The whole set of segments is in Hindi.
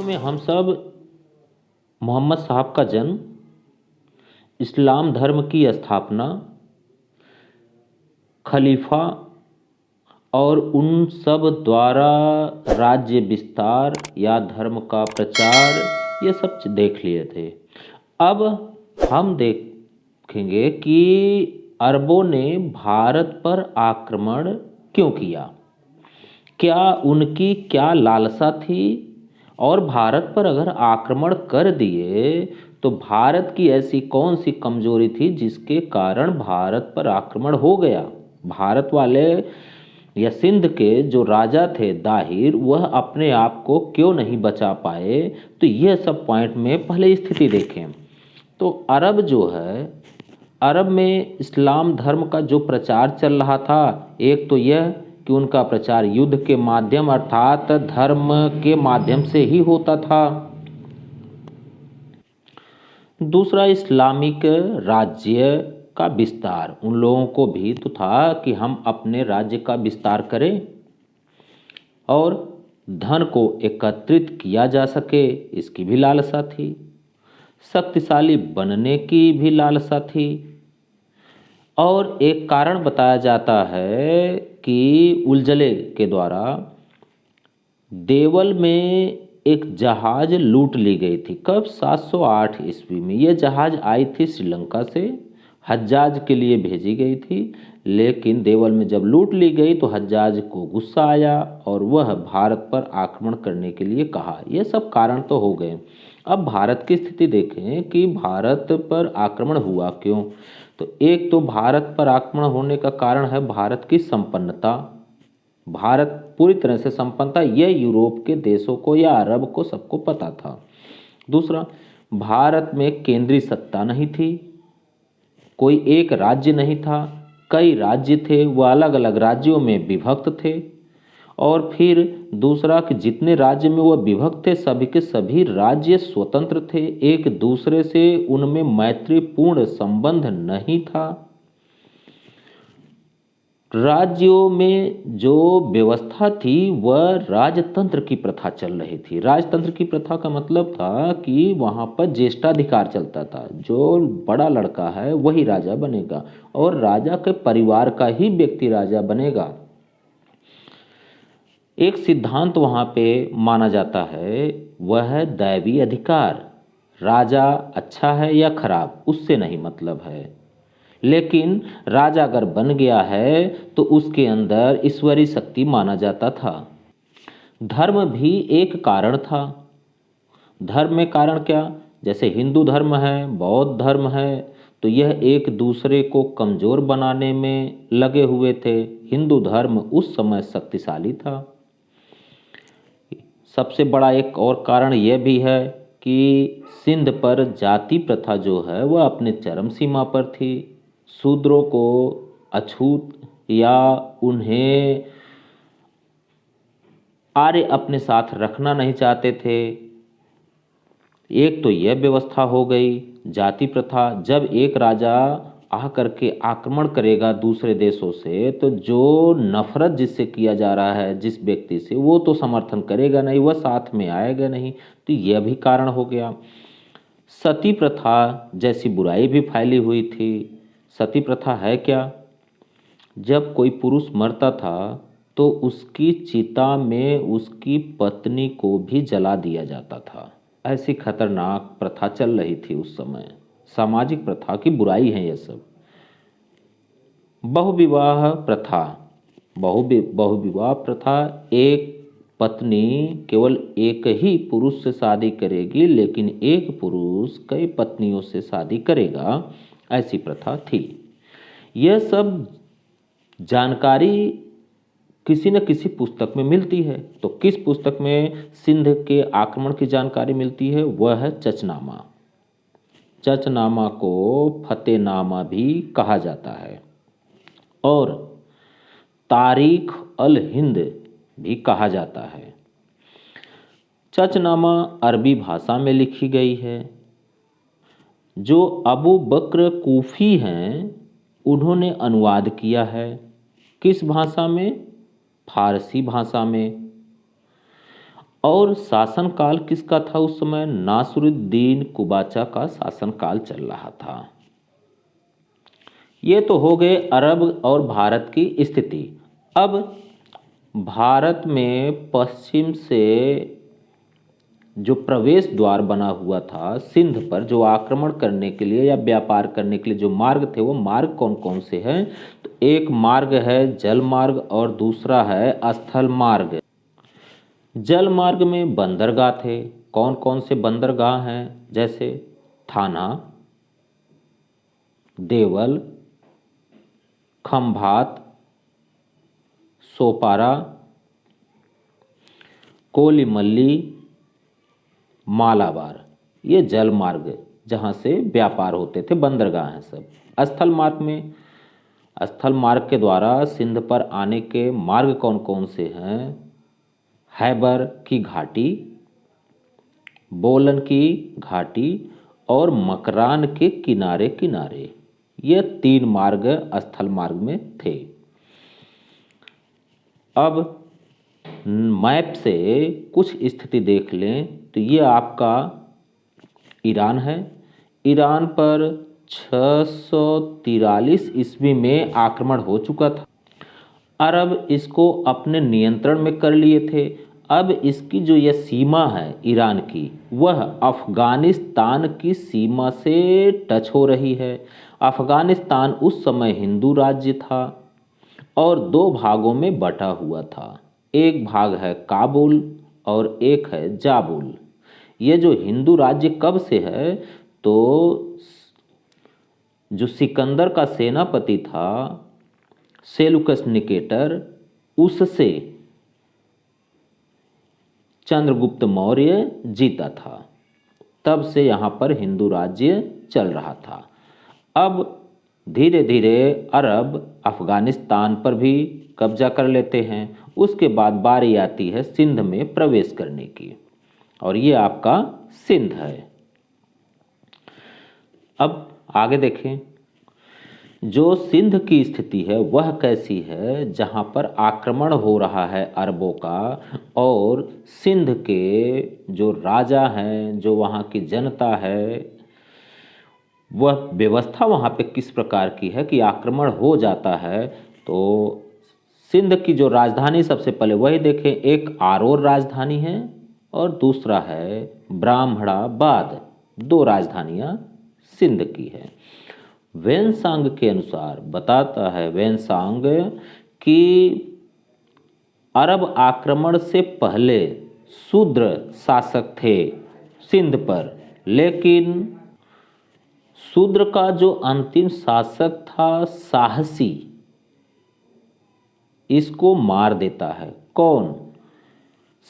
में हम सब मोहम्मद साहब का जन्म, इस्लाम धर्म की स्थापना, खलीफा और उन सब द्वारा राज्य विस्तार या धर्म का प्रचार, ये सब देख लिए थे। अब हम देखेंगे कि अरबों ने भारत पर आक्रमण क्यों किया, क्या उनकी क्या लालसा थी, और भारत पर अगर आक्रमण कर दिए तो भारत की ऐसी कौन सी कमजोरी थी जिसके कारण भारत पर आक्रमण हो गया। भारत वाले या सिंध के जो राजा थे दाहिर, वह अपने आप को क्यों नहीं बचा पाए। तो यह सब पॉइंट में पहले स्थिति देखें। तो अरब जो है, अरब में इस्लाम धर्म का जो प्रचार चल रहा था, एक तो यह कि उनका प्रचार युद्ध के माध्यम अर्थात धर्म के माध्यम से ही होता था। दूसरा, इस्लामिक राज्य का विस्तार। उन लोगों को भी तो था कि हम अपने राज्य का विस्तार करें और धन को एकत्रित किया जा सके, इसकी भी लालसा थी। शक्तिशाली बनने की भी लालसा थी। और एक कारण बताया जाता है कि उलजले के द्वारा देवल में एक जहाज लूट ली गई थी। कब? 708 ईस्वी में। यह जहाज आई थी श्रीलंका से, हज्जाज के लिए भेजी गई थी, लेकिन देवल में जब लूट ली गई तो हज्जाज को गुस्सा आया और वह भारत पर आक्रमण करने के लिए कहा। यह सब कारण तो हो गए। अब भारत की स्थिति देखें कि भारत पर आक्रमण हुआ क्यों। तो एक तो भारत पर आक्रमण होने का कारण है भारत की संपन्नता। भारत पूरी तरह से संपन्न था, यह यूरोप के देशों को या अरब को सबको पता था। दूसरा, भारत में केंद्रीय सत्ता नहीं थी, कोई एक राज्य नहीं था, कई राज्य थे, वह अलग अलग राज्यों में विभक्त थे। और फिर दूसरा कि जितने राज्य में वह विभक्त थे सभी के सभी राज्य स्वतंत्र थे, एक दूसरे से उनमें मैत्रीपूर्ण संबंध नहीं था। राज्यों में जो व्यवस्था थी वह राजतंत्र की प्रथा चल रही थी। राजतंत्र की प्रथा का मतलब था कि वहाँ पर ज्येष्ठाधिकार चलता था, जो बड़ा लड़का है वही राजा बनेगा और राजा के परिवार का ही व्यक्ति राजा बनेगा। एक सिद्धांत वहाँ पे माना जाता है, वह है दैवी अधिकार। राजा अच्छा है या खराब उससे नहीं मतलब है, लेकिन राजा अगर बन गया है तो उसके अंदर ईश्वरीय शक्ति माना जाता था। धर्म भी एक कारण था। धर्म में कारण क्या? जैसे हिंदू धर्म है, बौद्ध धर्म है, तो यह एक दूसरे को कमजोर बनाने में लगे हुए थे। हिंदू धर्म उस समय शक्तिशाली था। सबसे बड़ा एक और कारण यह भी है कि सिंध पर जाति प्रथा जो है वह अपने चरम सीमा पर थी। शूद्रों को अछूत या उन्हें आर्य अपने साथ रखना नहीं चाहते थे। एक तो यह व्यवस्था हो गई, जाति प्रथा। जब एक राजा आ करके आक्रमण करेगा दूसरे देशों से, तो जो नफरत जिससे किया जा रहा है जिस व्यक्ति से, वो तो समर्थन करेगा नहीं, वह साथ में आएगा नहीं। तो यह भी कारण हो गया। सती प्रथा जैसी बुराई भी फैली हुई थी। सती प्रथा है क्या? जब कोई पुरुष मरता था तो उसकी चिता में उसकी पत्नी को भी जला दिया जाता था। ऐसी खतरनाक प्रथा चल रही थी उस समय। सामाजिक प्रथा की बुराई है यह सब। बहुविवाह प्रथा। बहुविवाह प्रथा, एक पत्नी केवल एक ही पुरुष से शादी करेगी, लेकिन एक पुरुष कई पत्नियों से शादी करेगा, ऐसी प्रथा थी। यह सब जानकारी किसी न किसी पुस्तक में मिलती है। तो किस पुस्तक में सिंध के आक्रमण की जानकारी मिलती है? वह है चचनामा। चचनामा को फतेहनामा भी कहा जाता है और तारीख अल हिंद भी कहा जाता है। चचनामा अरबी भाषा में लिखी गई है। जो अबू बकर कूफी हैं उन्होंने अनुवाद किया है। किस भाषा में? फारसी भाषा में। और शासनकाल किसका था उस समय? नासिरुद्दीन कुबाचा का शासनकाल चल रहा था। ये तो हो गए अरब और भारत की स्थिति। अब भारत में पश्चिम से जो प्रवेश द्वार बना हुआ था सिंध पर, जो आक्रमण करने के लिए या व्यापार करने के लिए जो मार्ग थे, वो मार्ग कौन कौन से हैं? तो एक मार्ग है जल मार्ग और दूसरा है स्थल मार्ग। जल मार्ग में बंदरगाह थे। कौन कौन से बंदरगाह हैं? जैसे थाना, देवल, खंभात, सोपारा, कोलिमल्ली, मालाबार। ये जल मार्ग जहाँ से व्यापार होते थे, बंदरगाह हैं सब। स्थल मार्ग में, स्थल मार्ग के द्वारा सिंध पर आने के मार्ग कौन कौन से हैं? हैबर की घाटी, बोलन की घाटी और मकरान के किनारे किनारे, ये 3 मार्ग स्थल मार्ग में थे। अब मैप से कुछ स्थिति देख लें तो ये आपका ईरान है। ईरान पर 643 ईस्वी में आक्रमण हो चुका था। अरब इसको अपने नियंत्रण में कर लिए थे। अब इसकी जो यह सीमा है ईरान की, वह अफगानिस्तान की सीमा से टच हो रही है। अफगानिस्तान उस समय हिंदू राज्य था और 2 भागों में बटा हुआ था। एक भाग है काबुल और एक है जाबुल। ये जो हिंदू राज्य कब से है? तो जो सिकंदर का सेनापति था सेलुकस निकेटर, उससे चंद्रगुप्त मौर्य जीता था। तब से यहाँ पर हिंदू राज्य चल रहा था। अब धीरे धीरे अरब अफगानिस्तान पर भी कब्जा कर लेते हैं। उसके बाद बारी आती है सिंध में प्रवेश करने की, और ये आपका सिंध है। अब आगे देखें, जो सिंध की स्थिति है वह कैसी है? जहाँ पर आक्रमण हो रहा है अरबों का, और सिंध के जो राजा हैं, जो वहाँ की जनता है, वह व्यवस्था वहाँ पे किस प्रकार की है कि आक्रमण हो जाता है तो सिंध की जो राजधानी सबसे पहले वही देखें। एक आरोर राजधानी है और दूसरा है ब्राह्मणाबाद। 2 राजधानियाँ सिंध की है। वेनसांग के अनुसार बताता है वेनसांग कि अरब आक्रमण से पहले शूद्र शासक थे सिंध पर, लेकिन शूद्र का जो अंतिम शासक था साहसी, इसको मार देता है। कौन?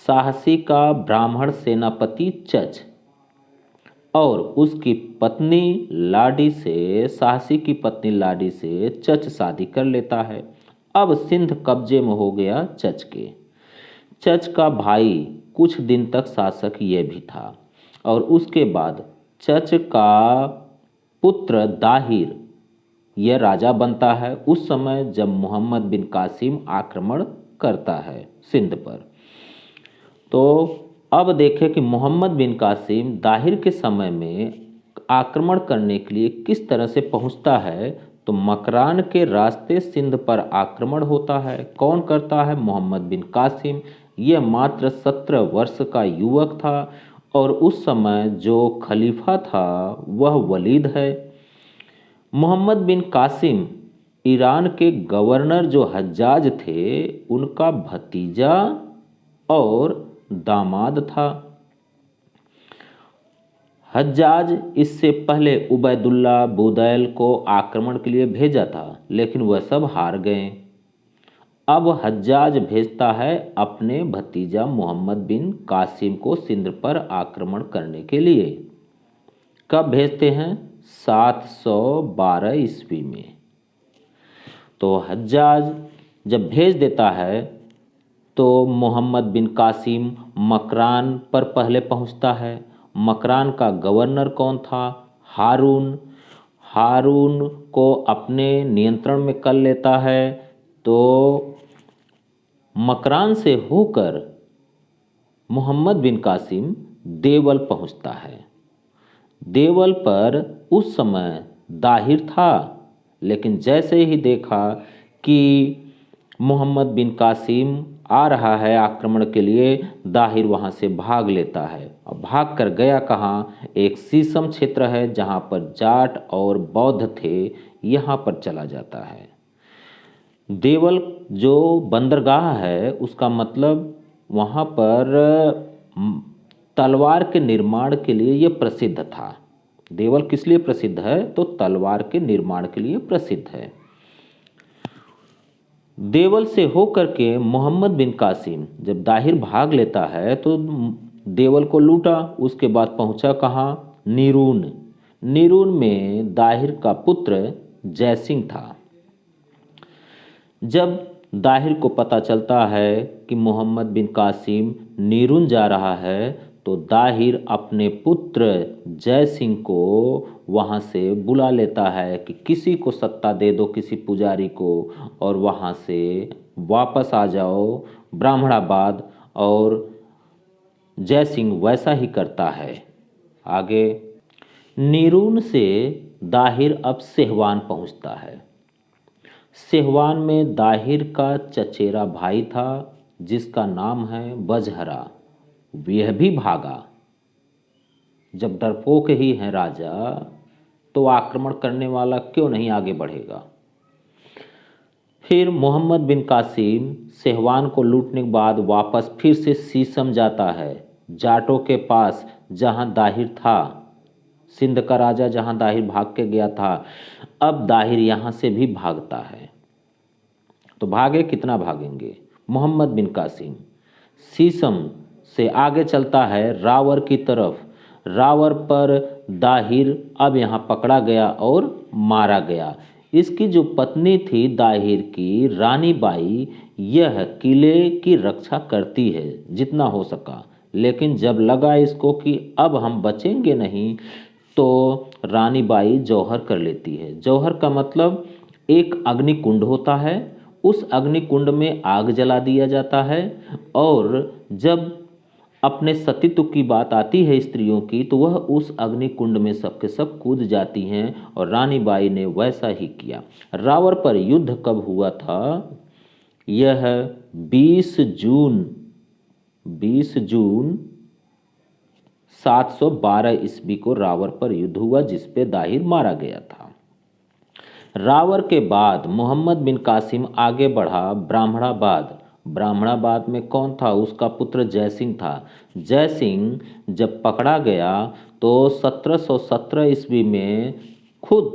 साहसी का ब्राह्मण सेनापति चच, और उसकी पत्नी लाडी से, साहसी की पत्नी लाडी से चच शादी कर लेता है। अब सिंध कब्जे में हो गया चच के। चच का भाई कुछ दिन तक शासक ये भी था, और उसके बाद चच का पुत्र दाहिर यह राजा बनता है उस समय जब मोहम्मद बिन कासिम आक्रमण करता है सिंध पर। तो अब देखें कि मोहम्मद बिन कासिम दाहिर के समय में आक्रमण करने के लिए किस तरह से पहुंचता है। तो मकरान के रास्ते सिंध पर आक्रमण होता है। कौन करता है? मोहम्मद बिन कासिम। यह मात्र 17 वर्ष का युवक था, और उस समय जो खलीफा था वह वलीद है। मोहम्मद बिन कासिम ईरान के गवर्नर जो हज्जाज थे उनका भतीजा और दामाद था। हज्जाज इससे पहले उबैदुल्ला बुदैल को आक्रमण के लिए भेजा था, लेकिन वह सब हार गए। अब हज्जाज भेजता है अपने भतीजा मोहम्मद बिन कासिम को सिंध पर आक्रमण करने के लिए। कब भेजते हैं? 712 ईस्वी में। तो हज्जाज जब भेज देता है तो मोहम्मद बिन कासिम मकरान पर पहले पहुंचता है। मकरान का गवर्नर कौन था? हारून। हारून को अपने नियंत्रण में कर लेता है। तो मकरान से होकर मोहम्मद बिन कासिम देवल पहुंचता है। देवल पर उस समय दाहिर था, लेकिन जैसे ही देखा कि मोहम्मद बिन कासिम आ रहा है आक्रमण के लिए, दाहिर वहाँ से भाग लेता है। और भाग कर गया कहाँ? एक शीशम क्षेत्र है जहाँ पर जाट और बौद्ध थे, यहाँ पर चला जाता है। देवल जो बंदरगाह है उसका मतलब वहाँ पर तलवार के निर्माण के लिए ये प्रसिद्ध था। देवल किस लिए प्रसिद्ध है? तो तलवार के निर्माण के लिए प्रसिद्ध है। देवल से होकर के मोहम्मद बिन कासिम जब दाहिर भाग लेता है तो देवल को लूटा। उसके बाद पहुंचा कहाँ? नीरून। नीरून में दाहिर का पुत्र जयसिंह था। जब दाहिर को पता चलता है कि मोहम्मद बिन कासिम नीरून जा रहा है, तो दाहिर अपने पुत्र जयसिंह को वहाँ से बुला लेता है कि किसी को सत्ता दे दो, किसी पुजारी को, और वहाँ से वापस आ जाओ ब्राह्मणाबाद। और जयसिंह वैसा ही करता है। आगे नीरून से दाहिर अब सेहवान पहुँचता है। सेहवान में दाहिर का चचेरा भाई था जिसका नाम है बजहरा। वह भी भागा। जब डरपोक ही है राजा तो आक्रमण करने वाला क्यों नहीं आगे बढ़ेगा। फिर मोहम्मद बिन कासिम सेहवान को लूटने के बाद वापस फिर से शीशम जाता है, जाटों के पास जहां दाहिर था। सिंध का राजा जहां दाहिर भाग के गया था, अब दाहिर यहां से भी भागता है। तो भागे, कितना भागेंगे? मोहम्मद बिन कासिम शीशम से आगे चलता है रावर की तरफ। रावर पर दाहिर अब यहाँ पकड़ा गया और मारा गया। इसकी जो पत्नी थी दाहिर की, रानी बाई, यह किले की रक्षा करती है जितना हो सका, लेकिन जब लगा इसको कि अब हम बचेंगे नहीं, तो रानी बाई जौहर कर लेती है। जौहर का मतलब एक अग्निकुंड होता है, उस अग्निकुंड में आग जला दिया जाता है। और जब अपने सतीत्व की बात आती है स्त्रियों की, तो वह उस अग्निकुंड में सबके सब कूद जाती हैं, और रानी बाई ने वैसा ही किया। रावर पर युद्ध कब हुआ था? यह 20 जून 712 ईस्वी को रावर पर युद्ध हुआ, जिस पे दाहिर मारा गया था। रावर के बाद मोहम्मद बिन कासिम आगे बढ़ा ब्राह्मणाबाद। ब्राह्मणाबाद में कौन था? उसका पुत्र जयसिंह था। जयसिंह जब पकड़ा गया तो 1717 ईस्वी में खुद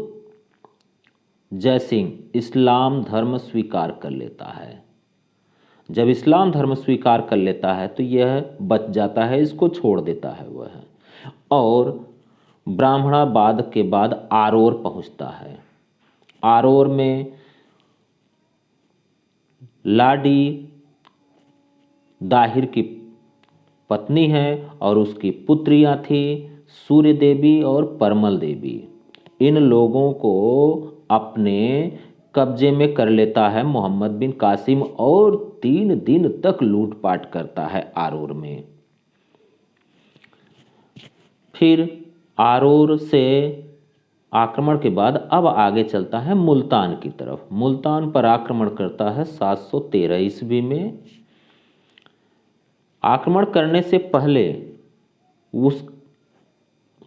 जयसिंह इस्लाम धर्म स्वीकार कर लेता है। जब इस्लाम धर्म स्वीकार कर लेता है तो यह बच जाता है, इसको छोड़ देता है वह, और ब्राह्मणाबाद के बाद आरोर पहुंचता है। आरोर में लाडी दाहिर की पत्नी है और उसकी पुत्रियां थी सूर्य देवी और परमल देवी। इन लोगों को अपने कब्जे में कर लेता है मोहम्मद बिन कासिम, और 3 दिन तक लूटपाट करता है आरोर में। फिर आरोर से आक्रमण के बाद अब आगे चलता है मुल्तान की तरफ। मुल्तान पर आक्रमण करता है 713 ईस्वी में। आक्रमण करने से पहले उस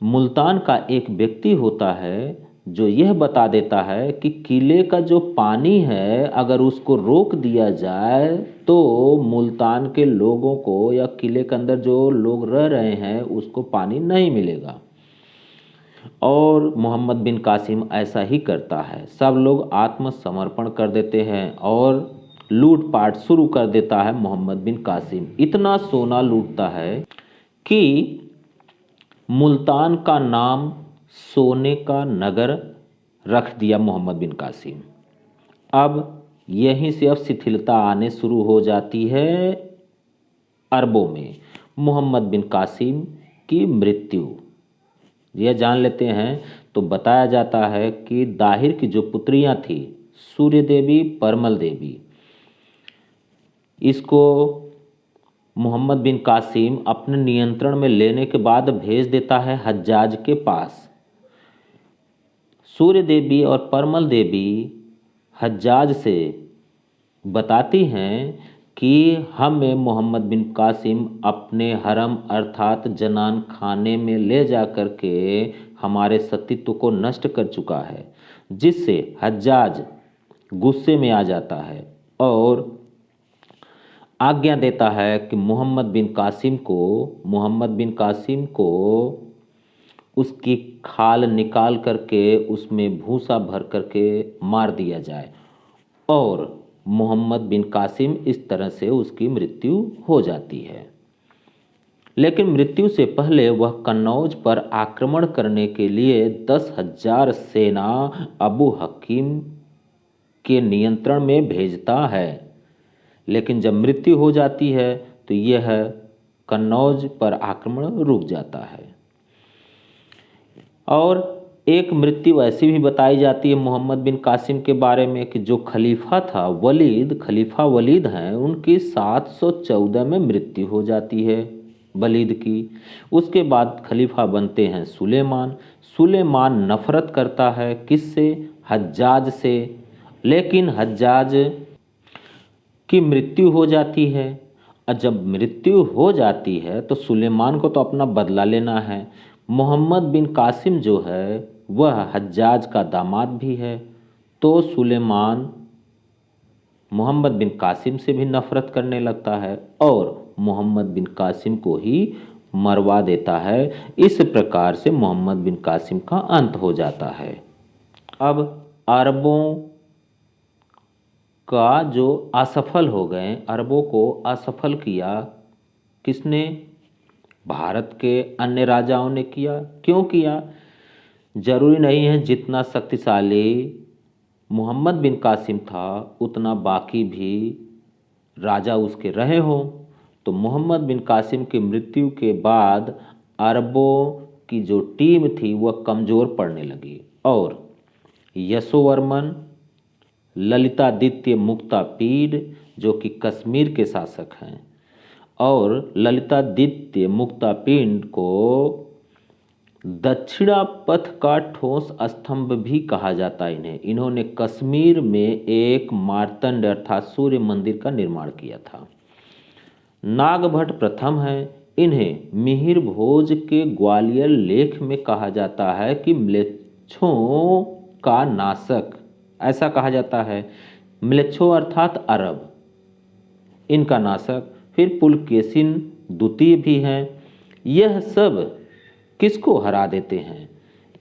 मुल्तान का एक व्यक्ति होता है जो यह बता देता है कि किले का जो पानी है अगर उसको रोक दिया जाए तो मुल्तान के लोगों को या किले के अंदर जो लोग रह रहे हैं उसको पानी नहीं मिलेगा। और मोहम्मद बिन कासिम ऐसा ही करता है। सब लोग आत्मसमर्पण कर देते हैं और लूटपाट शुरू कर देता है मोहम्मद बिन कासिम। इतना सोना लूटता है कि मुल्तान का नाम सोने का नगर रख दिया मोहम्मद बिन कासिम। अब यहीं से अब शिथिलता आने शुरू हो जाती है अरबों में। मोहम्मद बिन कासिम की मृत्यु यह जान लेते हैं तो बताया जाता है कि दाहिर की जो पुत्रियां थी सूर्य देवी, परमल देवी, इसको मोहम्मद बिन कासिम अपने नियंत्रण में लेने के बाद भेज देता है हज्जाज के पास। सूर्य देवी और परमल देवी हज्जाज से बताती हैं कि हमें मोहम्मद बिन कासिम अपने हरम अर्थात जनान खाने में ले जा कर के हमारे सतीत्व को नष्ट कर चुका है, जिससे हज्जाज गुस्से में आ जाता है और आज्ञा देता है कि मोहम्मद बिन कासिम को उसकी खाल निकाल करके उसमें भूसा भर करके मार दिया जाए और मोहम्मद बिन कासिम इस तरह से उसकी मृत्यु हो जाती है। लेकिन मृत्यु से पहले वह कन्नौज पर आक्रमण करने के लिए 10,000 सेना अबू हकीम के नियंत्रण में भेजता है। लेकिन जब मृत्यु हो जाती है तो यह कन्नौज पर आक्रमण रुक जाता है। और एक मृत्यु ऐसी भी बताई जाती है मोहम्मद बिन कासिम के बारे में कि जो खलीफा था खलीफा वलीद हैं, उनकी 714 में मृत्यु हो जाती है वलीद की। उसके बाद खलीफा बनते हैं सुलेमान नफरत करता है किससे? हज्जाज से। लेकिन हज्जाज की मृत्यु हो जाती है और जब मृत्यु हो जाती है तो सुलेमान को तो अपना बदला लेना है। मोहम्मद बिन कासिम जो है वह हज्जाज का दामाद भी है, तो सुलेमान मोहम्मद बिन कासिम से भी नफरत करने लगता है और मोहम्मद बिन कासिम को ही मरवा देता है। इस प्रकार से मोहम्मद बिन कासिम का अंत हो जाता है। अब अरबों का जो असफल हो गए, अरबों को असफल किया किसने? भारत के अन्य राजाओं ने किया। क्यों किया? जरूरी नहीं है जितना शक्तिशाली मोहम्मद बिन कासिम था उतना बाकी भी राजा उसके रहे हों। तो मोहम्मद बिन कासिम की मृत्यु के बाद अरबों की जो टीम थी वह कमज़ोर पड़ने लगी और यशोवर्मन, ललितादित्य मुक्तापीड जो कि कश्मीर के शासक हैं, और ललितादित्य मुक्तापीड को दक्षिणा पथ का ठोस स्तंभ भी कहा जाता है इन्हें। इन्होंने कश्मीर में एक मार्तंड अर्थात सूर्य मंदिर का निर्माण किया था। नागभट्ट प्रथम है। इन्हें मिहिर भोज के ग्वालियर लेख में कहा जाता है कि म्लेच्छों का नाशक, ऐसा कहा जाता है। म्लेच्छों अर्थात अरब, इनका नाशक। फिर पुलकेशिन द्वितीय भी हैं। यह सब किसको हरा देते हैं?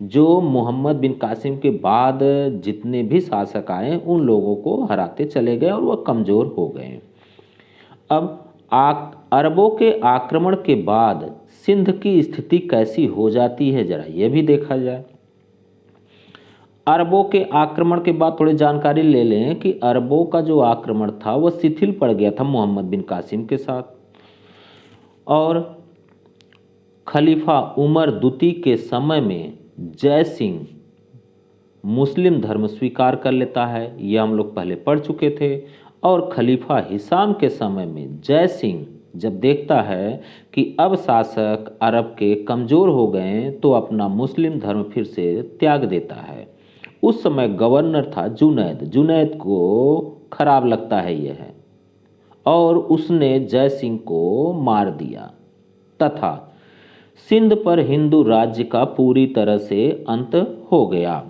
जो मोहम्मद बिन कासिम के बाद जितने भी शासक आए उन लोगों को हराते चले गए और वह कमज़ोर हो गए। अब अरबों के आक्रमण के बाद सिंध की स्थिति कैसी हो जाती है, जरा यह भी देखा जाए। अरबों के आक्रमण के बाद थोड़ी जानकारी ले लें कि अरबों का जो आक्रमण था वह शिथिल पड़ गया था मोहम्मद बिन कासिम के साथ, और खलीफा उमर द्वितीय के समय में जय सिंह मुस्लिम धर्म स्वीकार कर लेता है, यह हम लोग पहले पढ़ चुके थे। और खलीफा हिशाम के समय में जय सिंह जब देखता है कि अब शासक अरब के कमज़ोर हो गए तो अपना मुस्लिम धर्म फिर से त्याग देता है। उस समय गवर्नर था जुनैद को खराब लगता है यह, और उसने जय सिंह को मार दिया तथा सिंध पर हिंदू राज्य का पूरी तरह से अंत हो गया।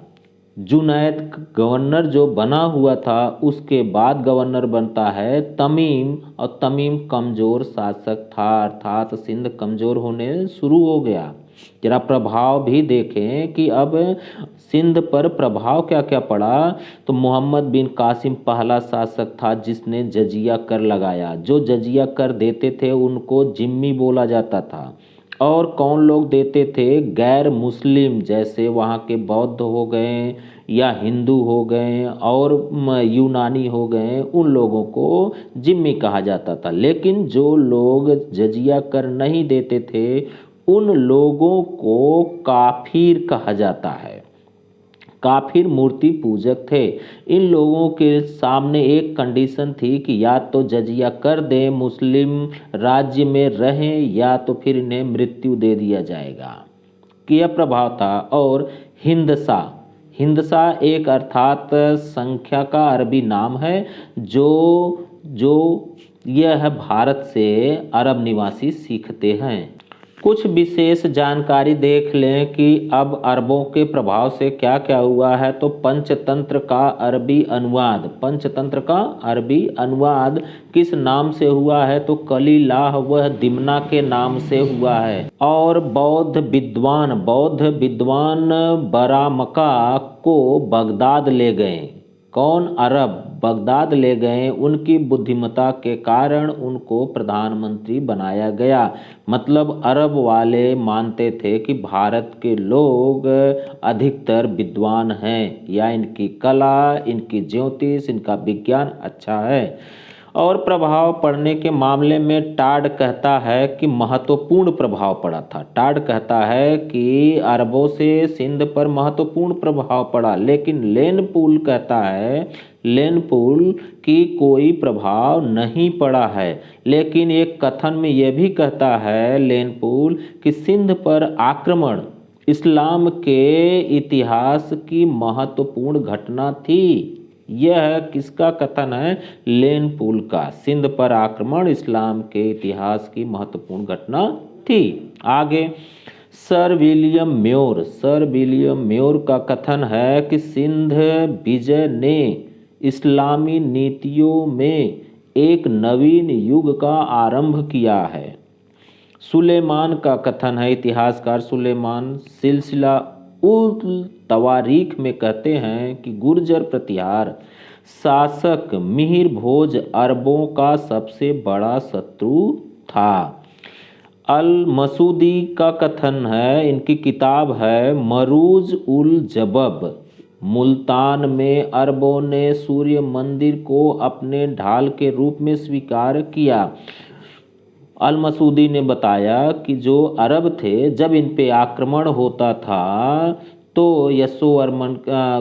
जुनैद गवर्नर जो बना हुआ था उसके बाद गवर्नर बनता है तमीम, और तमीम कमज़ोर शासक था अर्थात सिंध कमज़ोर होने शुरू हो गया। जरा प्रभाव भी देखें कि अब सिंध पर प्रभाव क्या क्या पड़ा। तो मोहम्मद बिन कासिम पहला शासक था जिसने जजिया कर लगाया। जो जजिया कर देते थे उनको जिम्मी बोला जाता था। और कौन लोग देते थे? गैर मुस्लिम, जैसे वहाँ के बौद्ध हो गए या हिंदू हो गए और यूनानी हो गए, उन लोगों को जिम्मी कहा जाता था। लेकिन जो लोग जजिया कर नहीं देते थे उन लोगों को काफिर कहा जाता है। काफिर मूर्ति पूजक थे। इन लोगों के सामने एक कंडीशन थी कि या तो जजिया कर दें, मुस्लिम राज्य में रहें, या तो फिर इन्हें मृत्यु दे दिया जाएगा। कि यह प्रभाव था। और हिंदसा, हिंदसा एक अर्थात संख्या का अरबी नाम है, जो यह भारत से अरब निवासी सीखते हैं। कुछ विशेष जानकारी देख लें कि अब अरबों के प्रभाव से क्या क्या हुआ है। तो पंचतंत्र का अरबी अनुवाद, पंचतंत्र का अरबी अनुवाद किस नाम से हुआ है? तो कलीलाह व दिमना के नाम से हुआ है। और बौद्ध विद्वान बरामका को बगदाद ले गए। कौन? अरब बगदाद ले गए। उनकी बुद्धिमत्ता के कारण उनको प्रधानमंत्री बनाया गया। मतलब अरब वाले मानते थे कि भारत के लोग अधिकतर विद्वान हैं, या इनकी कला, इनकी ज्योतिष, इनका विज्ञान अच्छा है। और प्रभाव पड़ने के मामले में टाड कहता है कि महत्वपूर्ण प्रभाव पड़ा था। टाड कहता है कि अरबों से सिंध पर महत्वपूर्ण प्रभाव पड़ा, लेकिन लेनपूल कहता है की कोई प्रभाव नहीं पड़ा है। लेकिन एक कथन में यह भी कहता है लेनपूल कि सिंध पर आक्रमण इस्लाम के इतिहास की महत्वपूर्ण घटना थी। यह किसका कथन है? लेनपूल का। सिंध पर आक्रमण इस्लाम के इतिहास की महत्वपूर्ण घटना थी। आगे सर विलियम म्योर का कथन है कि सिंध विजय ने इस्लामी नीतियों में एक नवीन युग का आरंभ किया है। सुलेमान का कथन है, इतिहासकार सुलेमान सिलसिला उल तवारीख में कहते हैं कि गुर्जर प्रतिहार शासक मिहिर भोज अरबों का सबसे बड़ा शत्रु था। अल मसूदी का कथन है, इनकी किताब है मरूज उल जबब, मुल्तान में अरबों ने सूर्य मंदिर को अपने ढाल के रूप में स्वीकार किया। अल मसूदी ने बताया कि जो अरब थे, जब इन पे आक्रमण होता था तो यशोवर्मन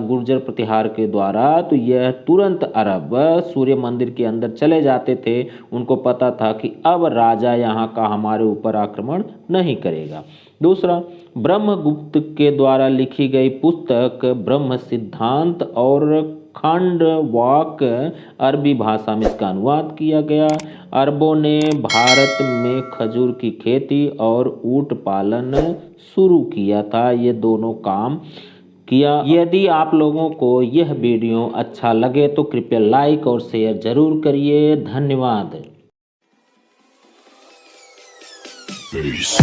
गुर्जर प्रतिहार के द्वारा, तो यह तुरंत अरब सूर्य मंदिर के अंदर चले जाते थे। उनको पता था कि अब राजा यहाँ का हमारे ऊपर आक्रमण नहीं करेगा। दूसरा, ब्रह्मगुप्त के द्वारा लिखी गई पुस्तक ब्रह्म सिद्धांत और खंडवाक अरबी भाषा में इसका अनुवाद किया गया। अरबों ने भारत में खजूर की खेती और ऊंट पालन शुरू किया था। ये दोनों काम किया। यदि आप लोगों को यह वीडियो अच्छा लगे तो कृपया लाइक और शेयर जरूर करिए। धन्यवाद। Peace.